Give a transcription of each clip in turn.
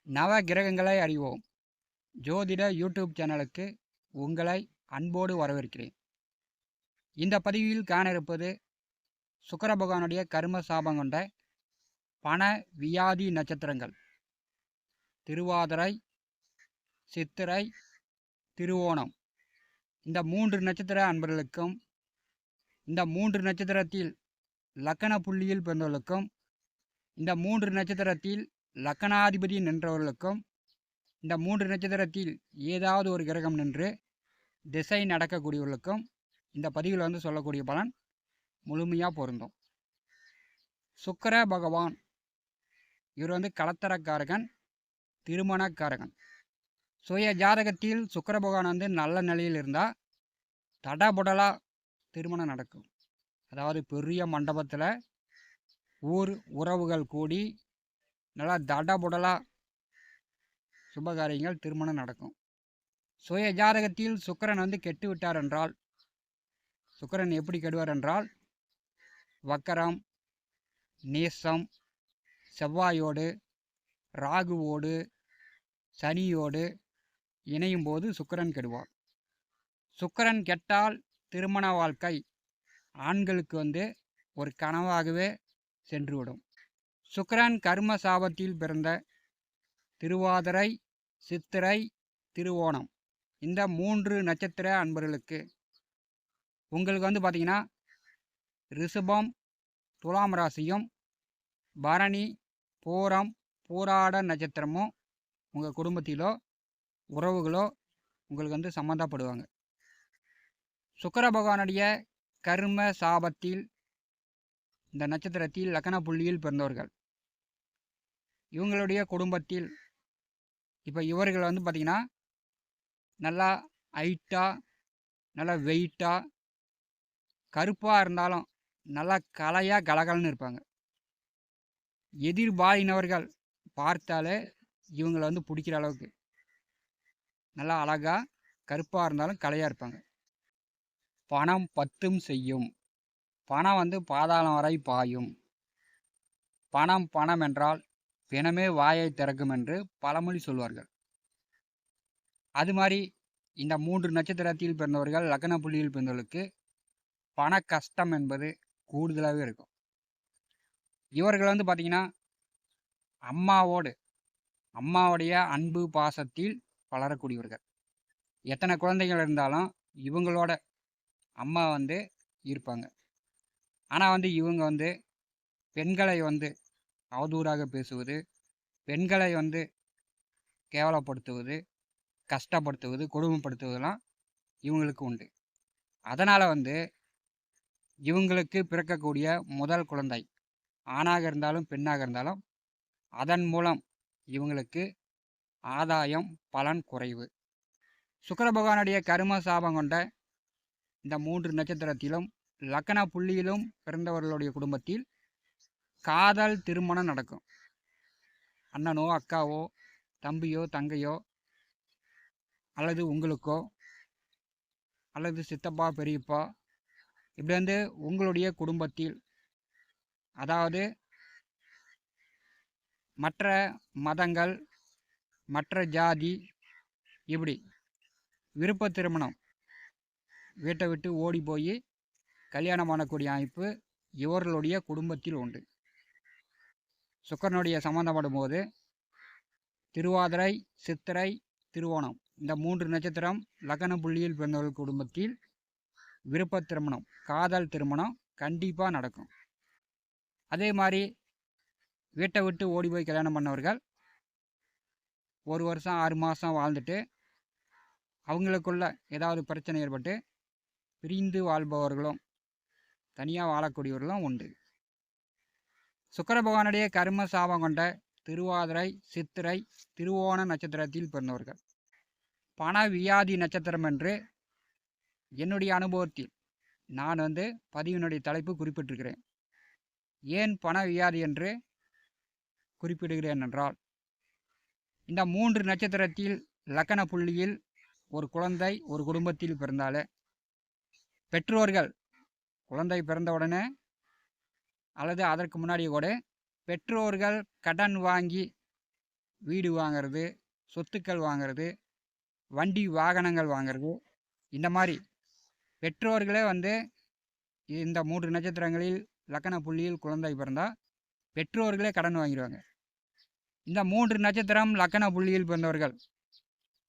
நவ கிரகங்களை அறிவோம் ஜோதிட யூடியூப் சேனலுக்கு உங்களை அன்போடு வரவேற்கிறேன். இந்த பதிவில் காண இருப்பது சுக்கிர பகவானுடைய கர்ம சாபம் கொண்ட பண வியாதி நட்சத்திரங்கள் திருவாதிரை, சித்திரை, திருவோணம். இந்த 3 நட்சத்திர அன்பர்களுக்கும், இந்த 3 நட்சத்திரத்தில் லக்கண புள்ளியில் பிறந்தவர்களுக்கும், இந்த 3 நட்சத்திரத்தில் லக்கணாதிபதி நின்றவர்களுக்கும், இந்த 3 நட்சத்திரத்தில் ஏதாவது ஒரு கிரகம் நின்று திசை நடக்கக்கூடியவர்களுக்கும் இந்த பதிவில் சொல்லக்கூடிய பலன் முழுமையாக பொருந்தும். சுக்கிர பகவான் இவர் கலத்தரக்காரகன், திருமணக்காரகன். சுய ஜாதகத்தில் சுக்கிர பகவான் நல்ல நிலையில் இருந்தால் தடபுடலாக திருமணம் நடக்கும். அதாவது பெரிய மண்டபத்தில் ஊர் உறவுகள் கூடி நல்லா தடபுடலாக சுபகாரியங்கள் திருமணம் நடக்கும். சுய ஜாதகத்தில் சுக்கிரன் கெட்டு விட்டார் என்றால், சுக்கிரன் எப்படி கெடுவார் என்றால், வக்கரம், நீசம், செவ்வாயோடு, ராகுவோடு, சனியோடு இணையும் போது சுக்கிரன் கெடுவார். சுக்கிரன் கெட்டால் திருமண வாழ்க்கை ஆண்களுக்கு ஒரு கனவாகவே சென்றுவிடும். சுக்கிரன் கர்ம சாபத்தில் பிறந்த திருவாதிரை, சித்திரை, திருவோணம் இந்த 3 நட்சத்திர அன்பர்களுக்கு உங்களுக்கு பார்த்தீங்கன்னா ரிஷபம், துலாம் ராசியும், பரணி, பூரம், பூராட நட்சத்திரமும் உங்கள் குடும்பத்திலோ உறவுகளோ உங்களுக்கு சம்மந்தப்படுவாங்க. சுக்கிர பகவானுடைய கர்ம சாபத்தில் இந்த நட்சத்திரத்தில் லக்கண புள்ளியில் பிறந்தவர்கள் இவங்களுடைய குடும்பத்தில் இப்போ இவர்கள் பார்த்திங்கன்னா நல்லா ஹைட்டாக, நல்லா வெயிட்டாக, கருப்பாக இருந்தாலும் நல்லா கலையாக கலகலன்னு இருப்பாங்க. எதிர்பாலினவர்கள் பார்த்தாலே இவங்களை பிடிக்கிற அளவுக்கு நல்லா அழகாக கருப்பாக இருந்தாலும் கலையாக இருப்பாங்க. பணம் பத்தும் செய்யும், பணம் பாதாளம் வரை பாயும். பணம் பணம் என்றால் பிணமே வாயை திறக்கும் என்று பழமொழி சொல்வார்கள். அது மாதிரி இந்த 3 நட்சத்திரத்தில் பிறந்தவர்கள், லக்ன புள்ளியில் பிறந்தவர்களுக்கு பண கஷ்டம் என்பது கூடுதலாகவே இருக்கும். இவர்கள் பார்த்திங்கன்னா அம்மாவுடைய அன்பு பாசத்தில் வளரக்கூடியவர்கள். எத்தனை குழந்தைகள் இருந்தாலும் இவங்களோட அம்மா இருப்பாங்க. ஆனால் இவங்க பெண்களை அவதூறாக பேசுவது, பெண்களை கேவலப்படுத்துவது, கஷ்டப்படுத்துவது, கொடுமைப்படுத்துவதெல்லாம் இவங்களுக்கு உண்டு. அதனால் இவங்களுக்கு பிறக்கக்கூடிய முதல் குழந்தை ஆணாக இருந்தாலும் பெண்ணாக இருந்தாலும் அதன் மூலம் இவங்களுக்கு ஆதாயம் பலன் குறைவு. சுக்கிர பகவானுடைய கர்ம சாபம் கொண்ட இந்த 3 நட்சத்திரத்திலும் லக்கண புள்ளியிலும் பிறந்தவர்களுடைய குடும்பத்தில் காதல் திருமணம் நடக்கும். அண்ணனோ, அக்காவோ, தம்பியோ, தங்கையோ, அல்லது உங்களுக்கோ, அல்லது சித்தப்பா, பெரியப்பா, இப்படி உங்களுடைய குடும்பத்தில், அதாவது மற்ற மதங்கள், மற்ற ஜாதி, இப்படி விருப்ப திருமணம் வீட்டை விட்டு ஓடி போய் கல்யாணம் பண்ணக்கூடிய அமைப்பு இவர்களுடைய குடும்பத்தில் உண்டு. சுக்கிரனுடைய சம்பந்தப்படும் போது திருவாதிரை, சித்திரை, திருவோணம் இந்த 3 நட்சத்திரம் லக்ன புள்ளியில் பிறந்தவர்கள் குடும்பத்தில் விருப்ப திருமணம், காதல் திருமணம் கண்டிப்பாக நடக்கும். அதே மாதிரி வீட்டை விட்டு ஓடி போய் கல்யாணம் பண்ணவர்கள் 1 வருஷம் 6 மாதம் வாழ்ந்துட்டு அவங்களுக்குள்ள ஏதாவது பிரச்சனை ஏற்பட்டு பிரிந்து வாழ்பவர்களும், தனியாக வாழக்கூடியவர்களும் உண்டு. சுக்கிர பகவானுடைய கர்ம சாபம் கொண்ட திருவாதிரை, சித்திரை, திருவோண நட்சத்திரத்தில் பிறந்தவர்கள் பண வியாதி நட்சத்திரம் என்று என்னுடைய அனுபவத்தில் நான் பதிவினுடைய தலைப்பு குறிப்பிட்டிருக்கிறேன். ஏன் பண வியாதி என்று குறிப்பிடுகிறேன் என்றால், இந்த 3 நட்சத்திரத்தில் லக்கண புள்ளியில் ஒரு குழந்தை ஒரு குடும்பத்தில் பிறந்தாலே பெற்றோர்கள் குழந்தை பிறந்தவுடனே அல்லது அதற்கு முன்னாடியே கூட பெற்றோர்கள் கடன் வாங்கி வீடு வாங்கிறது, சொத்துக்கள் வாங்கிறது, வண்டி வாகனங்கள் வாங்கிறது, இந்த மாதிரி பெற்றோர்களே வந்து இந்த 3 நட்சத்திரங்களில் லக்கண புள்ளியில் குழந்தை பிறந்தால் பெற்றோர்களே கடன் வாங்கிடுவாங்க. இந்த 3 நட்சத்திரம் லக்கண புள்ளியில் பிறந்தவர்கள்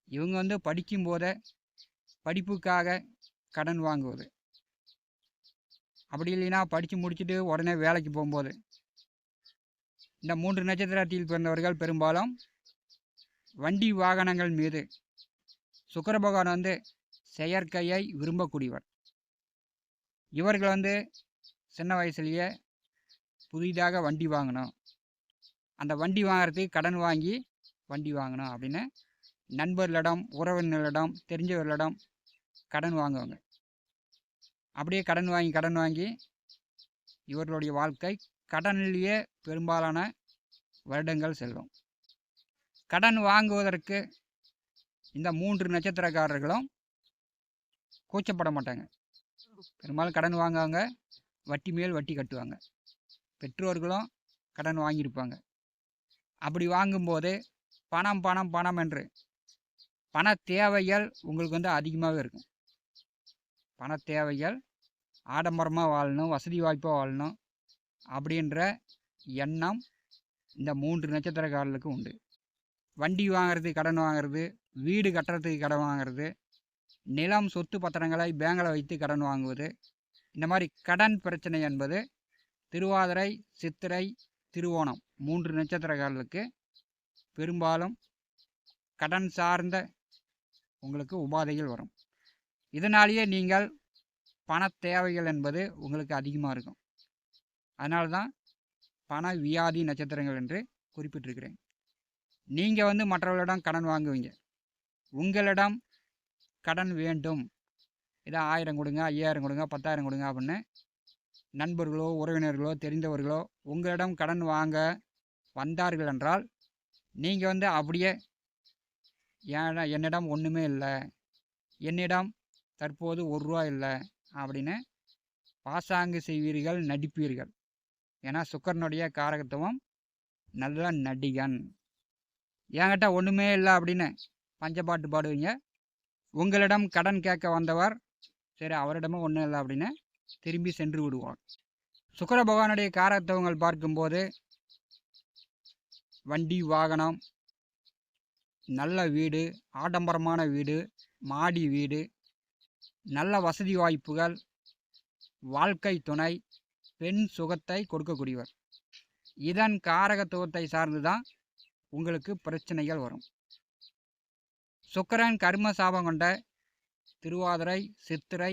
இவங்க வந்து படிக்கும்போதே படிப்புக்காக கடன் வாங்குவது, அப்படி இல்லைன்னா படித்து முடிச்சுட்டு உடனே வேலைக்கு போகும்போது, இந்த 3 நட்சத்திரத்தில் பிறந்தவர்கள் பெரும்பாலும் வண்டி வாகனங்கள் மீது சுக்கிர பகவான் வந்து செயற்கையை விரும்பக்கூடியவர். இவர்கள் வந்து சின்ன வயசுலேயே புதிதாக வண்டி வாங்கணும், அந்த வண்டி வாங்குறதுக்கு கடன் வாங்கி வண்டி வாங்கணும் அப்படின்னு நண்பர்களிடம், உறவினர்களிடம், தெரிஞ்சவர்களிடம் கடன் வாங்குவாங்க. அப்படியே கடன் வாங்கி இவர்களுடைய வாழ்க்கை கடனிலேயே பெரும்பாலான வருடங்கள் செல்லும். கடன் வாங்குவதற்கு இந்த 3 நட்சத்திரக்காரர்களும் கூச்சப்பட மாட்டாங்க. பெரும்பாலும் கடன் வாங்குவாங்க, வட்டி மேல் வட்டி கட்டுவாங்க. பெற்றோர்களும் கடன் வாங்கியிருப்பாங்க. அப்படி வாங்கும்போது பணம் பணம் பணம் என்று பண தேவைகள் உங்களுக்கு வந்து அதிகமாகவே இருக்கும். பண தேவைகள், ஆடம்பரமாக வாழணும், வசதி வாய்ப்பாக வாழணும் அப்படின்ற எண்ணம் இந்த 3 நட்சத்திரக்காரர்களுக்கு உண்டு. வண்டி வாங்கிறதுக்கு கடன் வாங்கிறது, வீடு கட்டுறதுக்கு கடன் வாங்கிறது, நிலம் சொத்து பத்திரங்களை பேங்கில் வைத்து கடன் வாங்குவது, இந்த மாதிரி கடன் பிரச்சனை என்பது திருவாதிரை, சித்திரை, திருவோணம் 3 நட்சத்திரக்காரர்களுக்கு பெரும்பாலும் கடன் சார்ந்த உங்களுக்கு உபாதைகள் வரும். இதனாலேயே நீங்கள் பண தேவைகள் என்பது உங்களுக்கு அதிகமாக இருக்கும். அதனால தான் பண வியாதி நட்சத்திரங்கள் என்று குறிப்பிட்டிருக்கிறேன். நீங்கள் வந்து மற்றவர்களிடம் கடன் வாங்குவீங்க, உங்களிடம் கடன் வேண்டும், இதை 1000 கொடுங்க, 5000 கொடுங்க, 10,000 கொடுங்க அப்படின்னு நண்பர்களோ உறவினர்களோ தெரிந்தவர்களோ உங்களிடம் கடன் வாங்க வந்தார்கள் என்றால் நீங்கள் வந்து அப்படியே என்னிடம் ஒன்றுமே இல்லை, என்னிடம் தற்போது 1 ரூபா இல்லை அப்படின்னு பாசாங்கு செய்வீர்கள், நடிப்பீர்கள். ஏன்னா சுக்கரனுடைய காரகத்துவம் நல்ல நடிகன். என்கிட்ட ஒன்றுமே இல்லை அப்படின்னு பஞ்சப்பாட்டு பாடுவீங்க. உங்களிடம் கடன் கேட்க வந்தவர் சரி அவரிடமும் ஒன்றும் இல்லை அப்படின்னு திரும்பி சென்று விடுவார். சுக்கிர பகவானுடைய காரகத்துவங்கள் பார்க்கும்போது வண்டி வாகனம், நல்ல வீடு, ஆடம்பரமான வீடு, மாடி வீடு, நல்ல வசதி வாய்ப்புகள், வாழ்க்கை துணை, பெண் சுகத்தை கொடுக்கக்கூடியவர். இதன் காரகத்துவத்தை சார்ந்து தான் உங்களுக்கு பிரச்சனைகள் வரும். சுக்கிரன் கர்ம சாபம் கொண்ட திருவாதிரை, சித்திரை,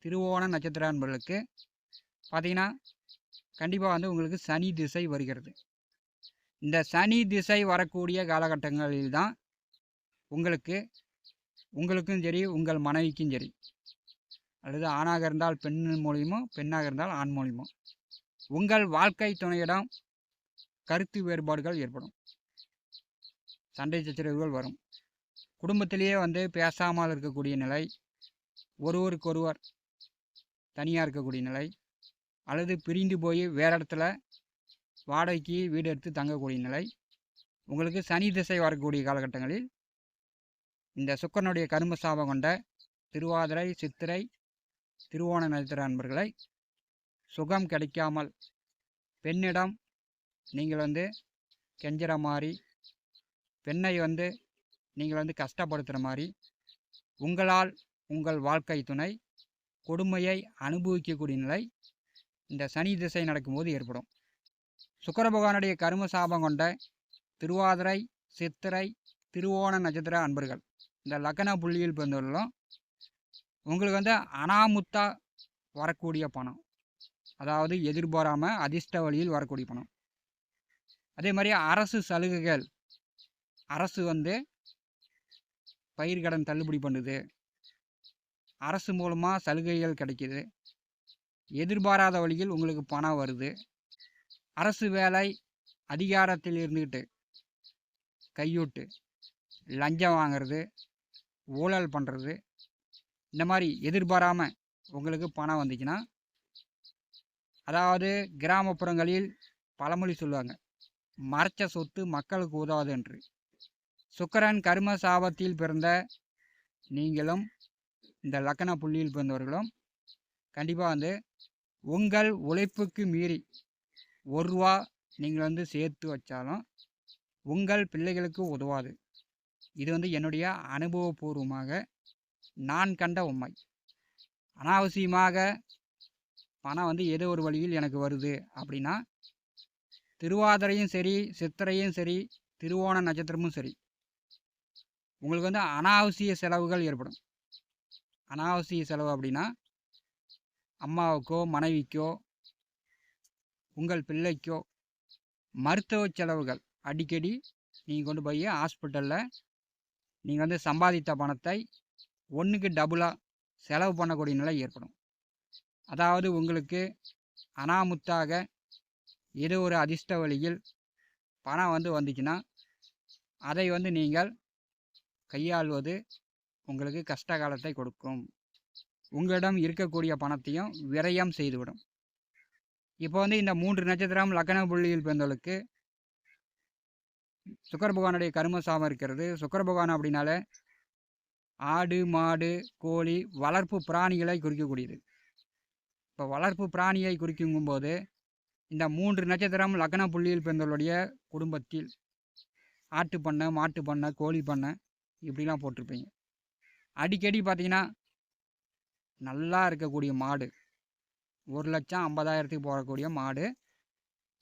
திருவோண நட்சத்திர அன்பர்களுக்கு பார்த்தீங்கன்னா கண்டிப்பாக வந்து உங்களுக்கு சனி திசை வருகிறது. இந்த சனி திசை வரக்கூடிய காலகட்டங்களில் தான் உங்களுக்கும் சரி, உங்கள் மனைவிக்கும் சரி, அல்லது ஆணாக இருந்தால் பெண் மூலியமோ, பெண்ணாக இருந்தால் ஆண் மூலியமோ உங்கள் வாழ்க்கை துணையிடம் கருத்து வேறுபாடுகள் ஏற்படும், சண்டை சச்சரவுகள் வரும். குடும்பத்திலேயே வந்து பேசாமல் இருக்கக்கூடிய நிலை, ஒருவருக்கொருவர் தனியாக இருக்கக்கூடிய நிலை, அல்லது பிரிந்து போய் வேறு இடத்துல வாடகைக்கு வீடு எடுத்து தங்கக்கூடிய நிலை உங்களுக்கு சனி திசை வரக்கூடிய காலகட்டங்களில் இந்த சுக்கிரனுடைய கர்ம சாபம் கொண்ட திருவாதிரை, சித்திரை, திருவோண நட்சத்திர அன்பர்களை சுகம் கிடைக்காமல் பெண்ணிடம் நீங்கள் வந்து கெஞ்சுற மாதிரி, பெண்ணை வந்து நீங்கள் வந்து கஷ்டப்படுத்துகிற மாதிரி, உங்களால் உங்கள் வாழ்க்கை துணை கொடுமையை அனுபவிக்கக்கூடிய நிலை இந்த சனி திசை நடக்கும்போது ஏற்படும். சுக்கிர பகவானுடைய கர்ம சாபம் கொண்ட திருவாதிரை, சித்திரை, திருவோண நட்சத்திர அன்பர்கள் இந்த லக்ன புள்ளியில் பிறந்தவர்களும் உங்களுக்கு வந்து அனாமுத்தா வரக்கூடிய பணம், அதாவது எதிர்பாராமல் அதிர்ஷ்ட வழியில் வரக்கூடிய பணம். அதே மாதிரி அரசு சலுகைகள், அரசு வந்து பயிர்கடன் தள்ளுபடி பண்ணுது, அரசு மூலமாக சலுகைகள் கிடைக்கிது, எதிர்பாராத வழியில் உங்களுக்கு பணம் வருது, அரசு வேலை அதிகாரத்தில் இருந்துக்கிட்டு கையூட்டு லஞ்சம் வாங்கிறது, ஊழல் பண்ணுறது, இந்த மாதிரி எதிர்பாராமல் உங்களுக்கு பணம் வந்துச்சுன்னா, அதாவது கிராமப்புறங்களில் பழமொழி சொல்லுவாங்க, மறைச்ச சொத்து மக்களுக்கு உதவாது என்று. சுக்கிரன் கர்ம சாபத்தில் பிறந்த நீங்களும் இந்த லக்கண புள்ளியில் பிறந்தவர்களும் கண்டிப்பாக வந்து உங்கள் உழைப்புக்கு மீறி ரூபா நீங்கள் வந்து சேர்த்து வச்சாலும் உங்கள் பிள்ளைகளுக்கு உதவாது. இது வந்து என்னுடைய அனுபவபூர்வமாக நான் கண்ட உண்மை. அனாவசியமாக பணம் வந்து ஏதோ ஒரு வழியில் எனக்கு வருது அப்படின்னா, திருவாதிரையும் சரி, சித்திரையும் சரி, திருவோண நட்சத்திரமும் சரி, உங்களுக்கு வந்து அனாவசிய செலவுகள் ஏற்படும். அனாவசிய செலவு அப்படின்னா, அம்மாவுக்கோ மனைவிக்கோ உங்கள் பிள்ளைக்கோ மருத்துவ செலவுகள் அடிக்கடி நீங்கள் கொண்டு போய் ஹாஸ்பிட்டலில் நீங்கள் வந்து சம்பாதித்த பணத்தை ஒன்றுக்கு டபுளாக செலவு பண்ணக்கூடிய நிலை ஏற்படும். அதாவது உங்களுக்கு அனாமுத்தாக ஏதோ ஒரு அதிர்ஷ்ட வழியில் பணம் வந்து வந்துச்சுன்னா அதை வந்து நீங்கள் கையாள்வது உங்களுக்கு கஷ்ட காலத்தை கொடுக்கும். உங்களிடம் இருக்கக்கூடிய பணத்தையும் விரயம் செய்துவிடும். இப்போ வந்து இந்த 3 நட்சத்திரம் லக்ன புள்ளியில் பிறந்தவர்களுக்கு சுக்கிர பகவானுடைய கர்ம சாபம் இருக்கிறது. சுக்கிர பகவான் அப்படின்னாலே ஆடு மாடு கோழி வளர்ப்பு பிராணிகளை குறிக்கக்கூடியது. இப்போ வளர்ப்பு பிராணியை குறிக்கும்போது இந்த 3 நட்சத்திரம் லக்ன புள்ளியில் பிறந்தவர்களுடைய குடும்பத்தில் ஆட்டு பண்ணை, மாட்டு பண்ணை, கோழி பண்ணை இப்படிலாம் போட்டிருப்பீங்க. அடிக்கடி பார்த்தீங்கன்னா நல்லா இருக்கக்கூடிய மாடு 1,50,000 போகக்கூடிய மாடு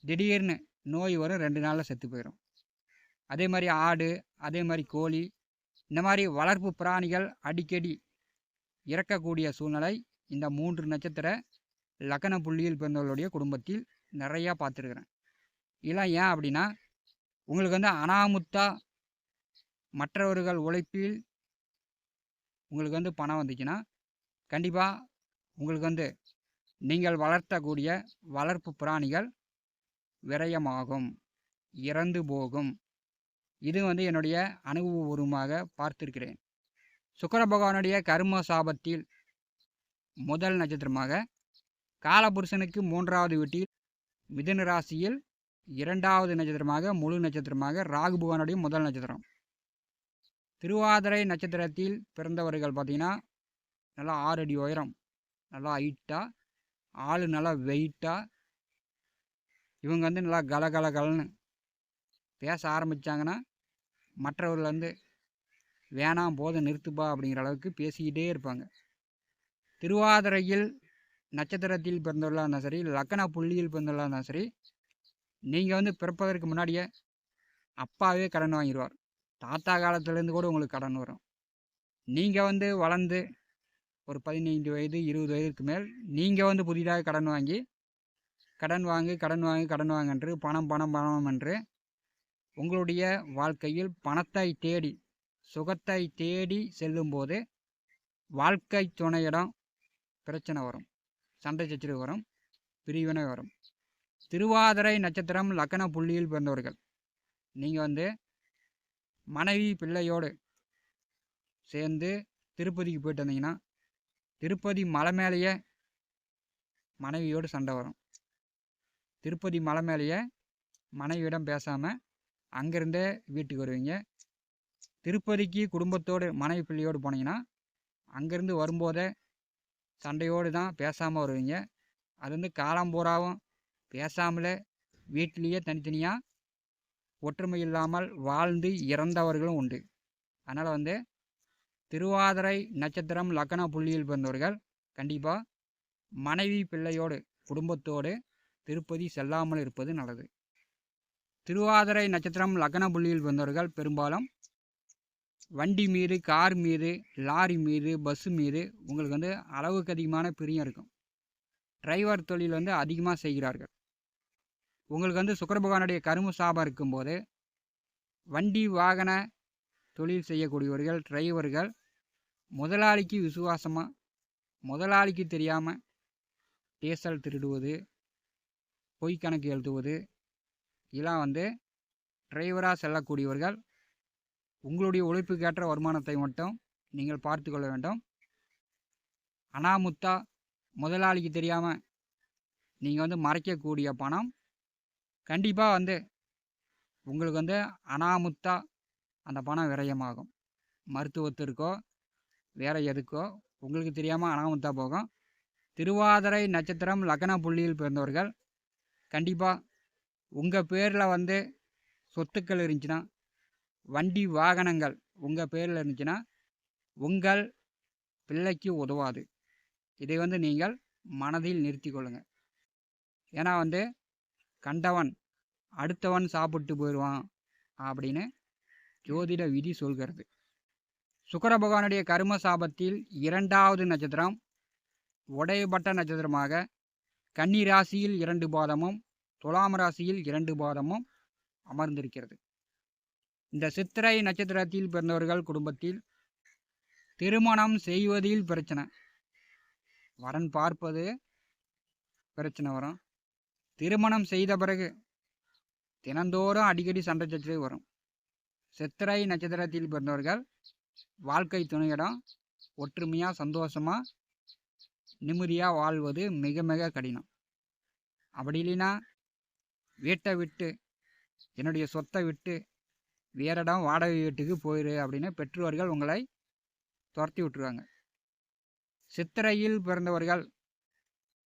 திடீர்னு நோய் வரும், 2 நாளில் செத்து போயிடும். அதே மாதிரி ஆடு, அதே மாதிரி கோழி, இந்த மாதிரி வளர்ப்பு பிராணிகள் அடிக்கடி இறக்கக்கூடிய சூழ்நிலை இந்த 3 நட்சத்திர லக்ன புள்ளியில் பிறந்தவர்களுடைய குடும்பத்தில் நிறையா பார்த்துருக்குறேன். இதெல்லாம் ஏன் அப்படின்னா, உங்களுக்கு வந்து அனாமுத்தா மற்றவர்கள் உழைப்பில் உங்களுக்கு வந்து பணம் வந்துச்சுன்னா கண்டிப்பாக உங்களுக்கு வந்து நீங்கள் வளர்த்தக்கூடிய வளர்ப்பு பிராணிகள் விரயமாகும், இறந்து போகும். இது வந்து என்னுடைய அனுபவபூர்வமாக பார்த்திருக்கிறேன். சுக்கிர பகவானுடைய கர்ம சாபத்தில் முதல் நட்சத்திரமாக காலபுருஷனுக்கு 3வது வீட்டில் மிதுன ராசியில் 2வது நட்சத்திரமாக முழு நட்சத்திரமாக ராகு பகவானுடைய முதல் நட்சத்திரம். திருவாதிரை நட்சத்திரத்தில் பிறந்தவர்கள் பார்த்திங்கன்னா நல்லா 6 அடி உயரம், நல்லா ஹைட்டாக, ஆள் நல்லா வெயிட்டாக, இவங்க வந்து நல்லா கலகலன்னு பேச ஆரம்பித்தாங்கன்னா மற்றவர்கள் வந்து வேணாம் போதும் நிறுத்துப்பா அப்படிங்கிற அளவுக்கு பேசிக்கிட்டே இருப்பாங்க. திருவாதிரையில் நட்சத்திரத்தில் பிறந்தவர்களாக இருந்தால் சரி, லக்ன புள்ளியில் பிறந்தவர்களாக இருந்தால் சரி, நீங்கள் வந்து பிறப்பதற்கு முன்னாடியே அப்பாவே கடன் வாங்கிடுவார். தாத்தா காலத்துலேருந்து கூட உங்களுக்கு கடன் வரும். நீங்கள் வந்து வளர்ந்து ஒரு 15 வயது 20 வயதுக்கு மேல் நீங்கள் வந்து புதிதாக கடன் வாங்கு என்று பணம் என்று உங்களுடைய வாழ்க்கையில் பணத்தை தேடி சுகத்தை தேடி செல்லும்போது வாழ்க்கை துணையிடம் பிரச்சனை வரும், சண்டை சச்சரவு வரும், பிரிவினை வரும். திருவாதிரை நட்சத்திரம் லக்ன புள்ளியில் பிறந்தவர்கள் நீங்கள் வந்து மனைவி பிள்ளையோடு சேர்ந்து திருப்பதிக்கு போயிட்டு வந்தீங்கன்னா திருப்பதி மலை மேலேயே மனைவியோடு சண்டை வரும். திருப்பதி மலை மேலேயே மனைவியிடம் பேசாமல் அங்கேருந்தே வீட்டுக்கு வருவீங்க. திருப்பதிக்கு குடும்பத்தோடு மனைவி பிள்ளையோடு போனீங்கன்னா அங்கேருந்து வரும்போதே சண்டையோடு தான் பேசாமல் வருவீங்க. அது வந்து காலம்பூராவும் பேசாமலே வீட்டிலேயே தனித்தனியாக ஒற்றுமை இல்லாமல் வாழ்ந்து இறந்தவர்களும் உண்டு. அதனால் வந்து திருவாதிரை நட்சத்திரம் லக்ன புள்ளியில் பிறந்தவர்கள் கண்டிப்பாக மனைவி பிள்ளையோடு குடும்பத்தோடு திருப்பதி செல்லாமல் இருப்பது நல்லது. திருவாதிரை நட்சத்திரம் லக்ன புள்ளியில் பிறந்தவர்கள் பெரும்பாலும் வண்டி மீது, கார் மீது, லாரி மீது, பஸ்ஸு மீது உங்களுக்கு வந்து அளவுக்கு அதிகமான பிரியம் இருக்கும். டிரைவர் தொழில் வந்து அதிகமாக செய்கிறார்கள். உங்களுக்கு வந்து சுக்கிர பகவானுடைய கர்ம சாபம் இருக்கும்போது வண்டி வாகன தொழில் செய்யக்கூடியவர்கள், டிரைவர்கள் முதலாளிக்கு விசுவாசமாக, முதலாளிக்கு தெரியாமல் டீசல் திருடுவது, பொய் கணக்கு எழுதுவது, இதெல்லாம் வந்து டிரைவராக செல்லக்கூடியவர்கள் உங்களுடைய உழைப்புக்கேற்ற வருமானத்தை மட்டும் நீங்கள் பார்த்து கொள்ள வேண்டும். அனாமுத்தா முதலாளிக்கு தெரியாமல் நீங்கள் வந்து மறைக்கக்கூடிய பணம் கண்டிப்பாக வந்து உங்களுக்கு வந்து அனாமுத்தா அந்த பணம் விரயமாகும். மருத்துவத்திற்கோ வேறு எதுக்கோ உங்களுக்கு தெரியாமல் அனாமுத்தா போகும். திருவாதிரை நட்சத்திரம் லக்ன புள்ளியில் பிறந்தவர்கள் கண்டிப்பாக உங்கள் பேரில் வந்து சொத்துக்கள் இருந்துச்சுன்னா, வண்டி வாகனங்கள் உங்கள் பேரில் இருந்துச்சுன்னா உங்கள் பிள்ளைக்கு உதவாது. இதை வந்து நீங்கள் மனதில் நிறுத்தி கொள்ளுங்கள். ஏன்னா வந்து கண்டவன் அடுத்தவன் சாப்பிட்டு போயிடுவான் அப்படின்னு ஜோதிட விதி சொல்கிறது. சுக்கிர பகவானுடைய கர்ம சாபத்தில் 2வது நட்சத்திரம் உடையப்பட்ட நட்சத்திரமாக கன்னி ராசியில் 2 பாதமும் துலாம் ராசியில் 2 பாதமும் அமர்ந்திருக்கிறது. இந்த சித்திரை நட்சத்திரத்தில் பிறந்தவர்கள் குடும்பத்தில் திருமணம் செய்வதில் பிரச்சனை, வரன் பார்ப்பது பிரச்சனை வரும். திருமணம் செய்த பிறகு தினந்தோறும் அடிக்கடி சண்டை சச்சரவு வரும். சித்திரை நட்சத்திரத்தில் பிறந்தவர்கள் வாழ்க்கை துணையிடம் ஒற்றுமையாக சந்தோஷமாக நிம்மதியாக வாழ்வது மிக மிக கடினம். அப்படி இல்லைன்னா வீட்டை விட்டு என்னுடைய சொத்தை விட்டு வேற இடம் வாடகை வீட்டுக்கு போயிரு அப்படின்னு பெற்றோர்கள் உங்களை துரத்தி விட்டுருவாங்க. சித்திரையில் பிறந்தவர்கள்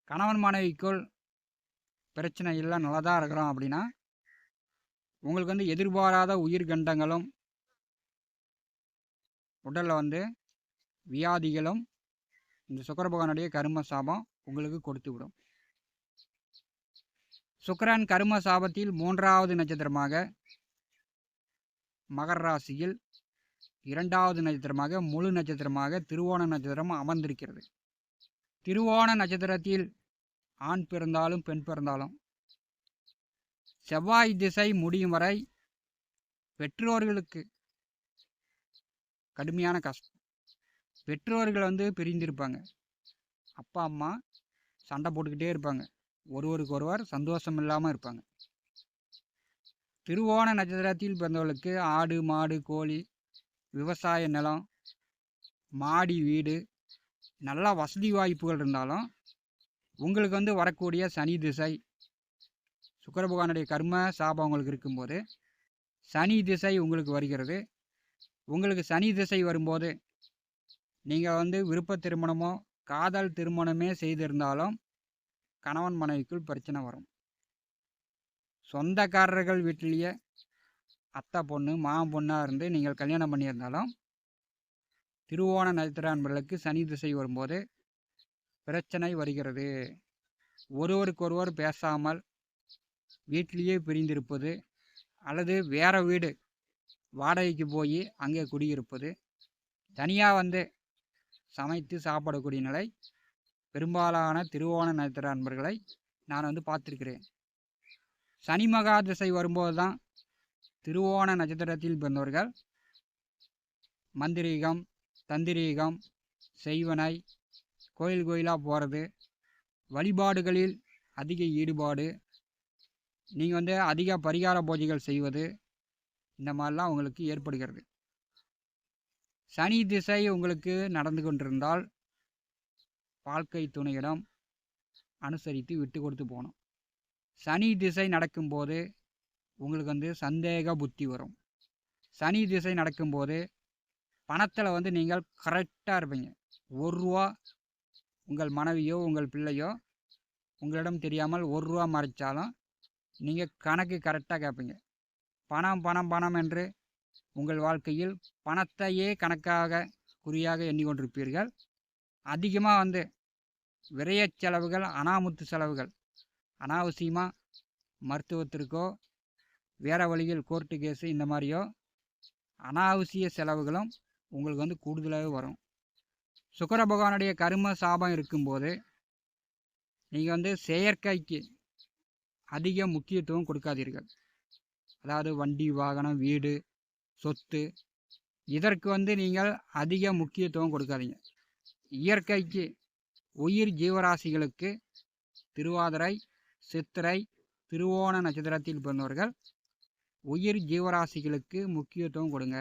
கணவன் மனைவிக்குள் பிரச்சனை இல்லை, நல்லா தான் இருக்கிறோம் அப்படின்னா உங்களுக்கு வந்து எதிர்பாராத உயிர்கண்டங்களும் உடலில் வந்து வியாதிகளும் இந்த சுக்கிர பகவானுடைய கர்ம சாபம் உங்களுக்கு கொடுத்து விடும். சுக்கிரன் கர்ம சாபத்தில் 3வது நட்சத்திரமாக மகர ராசியில் 2வது நட்சத்திரமாக முழு நட்சத்திரமாக திருவோண நட்சத்திரம் அமர்ந்திருக்கிறது. திருவோண நட்சத்திரத்தில் ஆண் பிறந்தாலும் பெண் பிறந்தாலும் செவ்வாய் திசை முடியும் வரை பெற்றோர்களுக்கு கடுமையான கஷ்டம். பெற்றோர்கள் வந்து பிரிந்திருப்பாங்க. அப்பா அம்மா சண்டை போட்டுக்கிட்டே இருப்பாங்க, ஒருவருக்கு ஒருவர் சந்தோஷம் இல்லாமல் இருப்பாங்க. திருவோண நட்சத்திரத்தில் பிறந்தவர்களுக்கு ஆடு மாடு கோழி விவசாய நிலம் மாடி வீடு நல்லா வசதி வாய்ப்புகள் இருந்தாலும் உங்களுக்கு வந்து வரக்கூடிய சனி திசை சுக்கிர பகவானுடைய கர்ம சாபம் உங்களுக்கு இருக்கும்போது சனி திசை உங்களுக்கு வருகிறது. உங்களுக்கு சனி திசை வரும்போது நீங்கள் வந்து விருப்ப திருமணமோ காதல் திருமணமே செய்திருந்தாலும் கணவன் மனைவிக்குள் பிரச்சனை வரும். சொந்தக்காரர்கள் வீட்டிலேயே அத்தை பொண்ணு மாமன் பொண்ணாக இருந்து நீங்கள் கல்யாணம் பண்ணியிருந்தாலும் திருவோண நட்சத்திர அன்பர்களுக்கு சனி திசை வரும்போது பிரச்சனை வருகிறது. ஒருவருக்கொருவர் பேசாமல் வீட்டிலேயே பிரிந்திருப்பது அல்லது வேற வீடு வாடகைக்கு போய் அங்கே குடியிருப்பது, தனியாக வந்து சமைத்து சாப்பிடக்கூடிய நிலை பெரும்பாலான திருவோண நட்சத்திர அன்பர்களை நான் வந்து பார்த்துருக்கிறேன். சனி மகா திசை வரும்போது தான் திருவோண நட்சத்திரத்தில் பிறந்தவர்கள் மந்திரீகம் தந்திரீகம் செய்வனை கோயில் கோயிலாக போகிறது, வழிபாடுகளில் அதிக ஈடுபாடு, நீங்கள் வந்து அதிக பரிகார பூஜைகள் செய்வது, இந்த மாதிரிலாம் உங்களுக்கு ஏற்படுகிறது. சனி திசை உங்களுக்கு நடந்து கொண்டிருந்தால் வாழ்க்கை துணையிடம் அனுசரித்து விட்டு கொடுத்து போகணும். சனி திசை நடக்கும்போது உங்களுக்கு வந்து சந்தேக புத்தி வரும். சனி திசை நடக்கும்போது பணத்தில் வந்து நீங்கள் கரெக்டாக இருப்பீங்க. 1 ரூபா உங்கள் மனைவியோ உங்கள் பிள்ளையோ உங்களிடம் தெரியாமல் 1 ரூபா மறைச்சாலும் நீங்கள் கணக்கு கரெக்டாக கேட்பீங்க. பணம் பணம் பணம் என்று உங்கள் வாழ்க்கையில் பணத்தையே கணக்காக குறியாக எண்ணிக்கொண்டிருப்பீர்கள். அதிகமாக வந்து விரைய செலவுகள் அனாமுத்து செலவுகள் அனாவசியமாக மருத்துவத்திற்கோ வேறு வழியில் கோர்ட்டு கேஸு இந்த மாதிரியோ அனாவசிய செலவுகளும் உங்களுக்கு வந்து கூடுதலாகவே வரும். சுக்கிர பகவானுடைய கர்ம சாபம் இருக்கும்போது நீங்கள் வந்து செயற்கைக்கு அதிக முக்கியத்துவம் கொடுக்காதீர்கள். அதாவது வண்டி வாகனம் வீடு சொத்து இதற்கு வந்து நீங்கள் அதிக முக்கியத்துவம் கொடுக்காதீங்க. இயற்கைக்கு உயிர் ஜீவராசிகளுக்கு திருவாதிரை சித்திரை திருவோண நட்சத்திரத்தில் பிறந்தவர்கள் உயிர் ஜீவராசிகளுக்கு முக்கியத்துவம் கொடுங்க.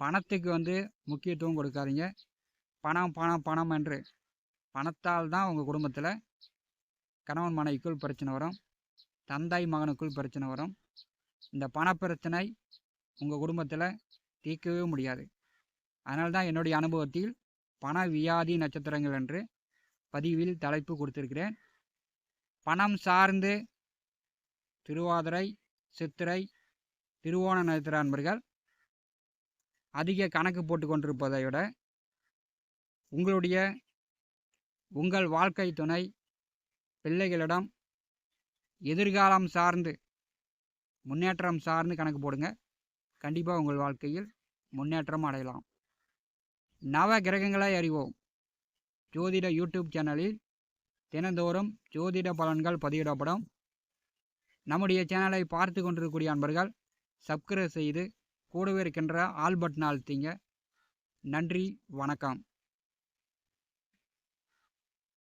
பணத்துக்கு வந்து முக்கியத்துவம் கொடுக்காதீங்க. பணம் பணம் பணம் என்று பணத்தால் தான் உங்கள் குடும்பத்தில் கணவன் மனைவிக்குள் பிரச்சனை வரும், தந்தை மகனுக்குள் பிரச்சனை வரும், இந்த பணப்பிரச்சனை உங்கள் குடும்பத்தில் தீர்க்கவே முடியாது. அதனால தான் என்னுடைய அனுபவத்தில் பண வியாதி நட்சத்திரங்கள் என்று பதிவில் தலைப்பு கொடுத்திருக்கிறேன். பணம் சார்ந்து திருவாதிரை, சித்திரை, திருவோண நட்சத்திர அன்பர்கள் அதிக கணக்கு போட்டு கொண்டிருப்பதை விட உங்கள் வாழ்க்கை துணை பிள்ளைகளிடம் எதிர்காலம் சார்ந்து முன்னேற்றம் சார்ந்து கணக்கு போடுங்க. கண்டிப்பாக உங்கள் வாழ்க்கையில் முன்னேற்றம் அடையலாம். நவ கிரகங்களை அறிவோம் ஜோதிட யூடியூப் சேனலில் தினந்தோறும் ஜோதிட பலன்கள் பதிவிடப்படும். நம்முடைய சேனலை பார்த்து கொண்டிருக்கக்கூடிய அன்பர்கள் சப்ஸ்கிரைப் செய்து கூடவே இருக்கின்ற ஆல் பட்டன் அழுத்திங்க. நன்றி, வணக்கம்.